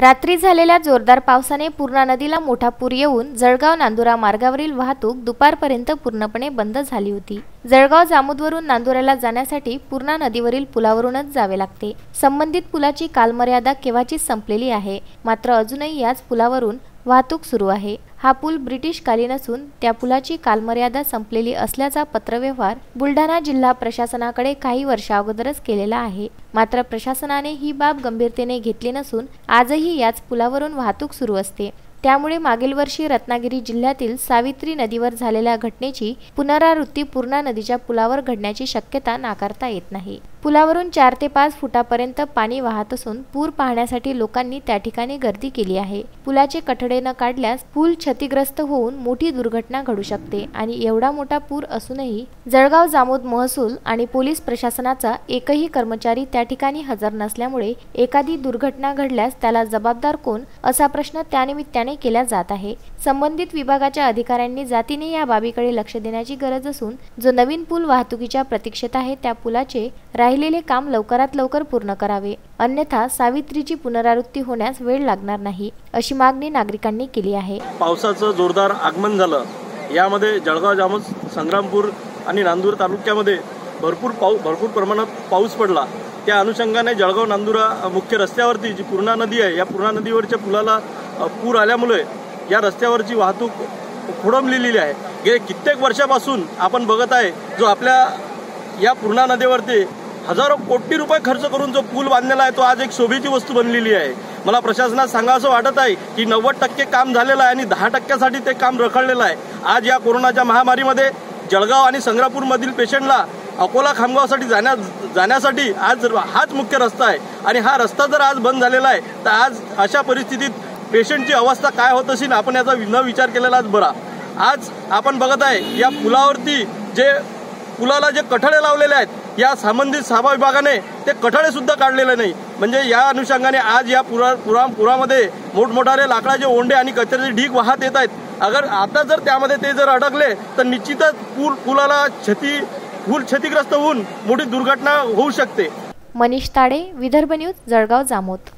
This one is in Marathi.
रात्री झालेल्या जोरदार पावसाने पूर्णा नदीला मोठा पूर येऊन जळगाव नांदुरा मार्गावरील वाहतूक दुपारपर्यंत पूर्णपणे बंद झाली होती। जळगाव जामोदवरून नांदुऱ्याला जाण्यासाठी पूर्णा नदीवरील पुलावरूनच जावे लागते। संबंधित पुलाची कालमर्यादा केव्हाचीच संपलेली आहे, मात्र अजूनही याच पुलावरून वाहतूक सुरू आहे। हा पूल ब्रिटिश कालीन असून त्या पुलाची कालमर्यादा संपलेली असल्याचा पत्रव्यवहार बुलढाणा जिल्हा प्रशासनाकडे काही वर्षा अगोदरच केलेला आहे। मात्र प्रशासनाने ही बाब गंभीरतेने घेतली नसून आजही याच पुलावरून वाहतूक सुरू असते। त्यामुळे मागील वर्षी रत्नागिरी जिल्ह्यातील सावित्री नदीवर झालेल्या घटनेची पुनरावृत्ती पूर्णा नदीच्या पुलावर घडण्याची शक्यता नाकारता येत नाही। पुलावरून 4 ते 5 फुटापर्यंत पाणी वाहत असून पूर पाहण्यासाठी लोकांनी त्या ठिकाणी गर्दी केली आहे। पुलाचे कठडे न काढल्यास पूल क्षतिग्रस्त होऊन मोठी दुर्घटना घडू शकते आणि एवढा मोठा पूर असूनही जळगाव जामोद महसूल आणि पोलीस प्रशासनाचा एकही कर्मचारी त्या ठिकाणी हजर नसल्यामुळे एखादी दुर्घटना घडल्यास त्याला जबाबदार कोण असा प्रश्न त्यानिमित्ताने केला जात आहे। संबंधित विभागाच्या अधिकाऱ्यांनी जातीने या बाबीकडे लक्ष देण्याची गरज असून जो नवीन पूल वाहतुकीच्या प्रतीक्षेत आहे त्या पुलाचे राहिलेले काम लवकरात लवकर पूर्ण करावे, अन्यथा सावित्रीची पुनरावृत्ती होण्यास वेळ लागणार नाही अशी मागणी नागरिकांनी केली आहे। पावसाचं जोरदार आगमन झालं। यामध्ये जळगाव जामोद संग्रामपूर आणि नांदूर तालुक्यामध्ये भरपूर प्रमाणात पाऊस पडला। त्या अनुषंगाने जळगाव नांदुरा मुख्य रस्त्यावरती जी पूर्णा नदी आहे, या पूर्णा नदीवरच्या पुलाला पूर आल्यामुळे या रस्त्यावरची वाहतूक खोळंबलेली आहे। गेले कित्येक वर्षापासून आपण बघत आहे जो आपल्या या पूर्णा नदीवरती हजारो कोटी रुपये खर्च करून जो पूल बांधलेला आहे तो आज एक शोभेची वस्तू बनलेली आहे। मला प्रशासनात सांगावंसं वाटत आहे की 90% काम झालेलं आहे आणि 10%साठी ते काम रखडलेलं आहे। आज या कोरोनाच्या महामारीमध्ये जळगाव आणि संग्रामपूरमधील पेशंटला अकोला खामगावसाठी जाण्यासाठी आज हाच मुख्य रस्ता आहे आणि हा रस्ता जर आज बंद झालेला आहे तर आज अशा परिस्थितीत पेशंटची अवस्था काय होत असेल आपण याचा न विचार केलेलाच बरा। आज आपण बघत आहे या पुलावरती पुलाला जे कठडे लावलेले आहेत या संबंधित सभा विभागाने ते कठडे सुद्धा काढलेले नाही। म्हणजे या अनुषंगाने आज या पुरामध्ये मोठमोठाले लाकडाचे ओंडे आणि कचऱ्याचे ढीग वाहत येत आहेत। अगर आता जर त्यामध्ये ते जर अडकले तर निश्चितच पुलाला पूल क्षतिग्रस्त होऊन मोठी दुर्घटना होऊ शकते। मनीष ताडे, विदर्भ न्यूज, जळगाव जामोद।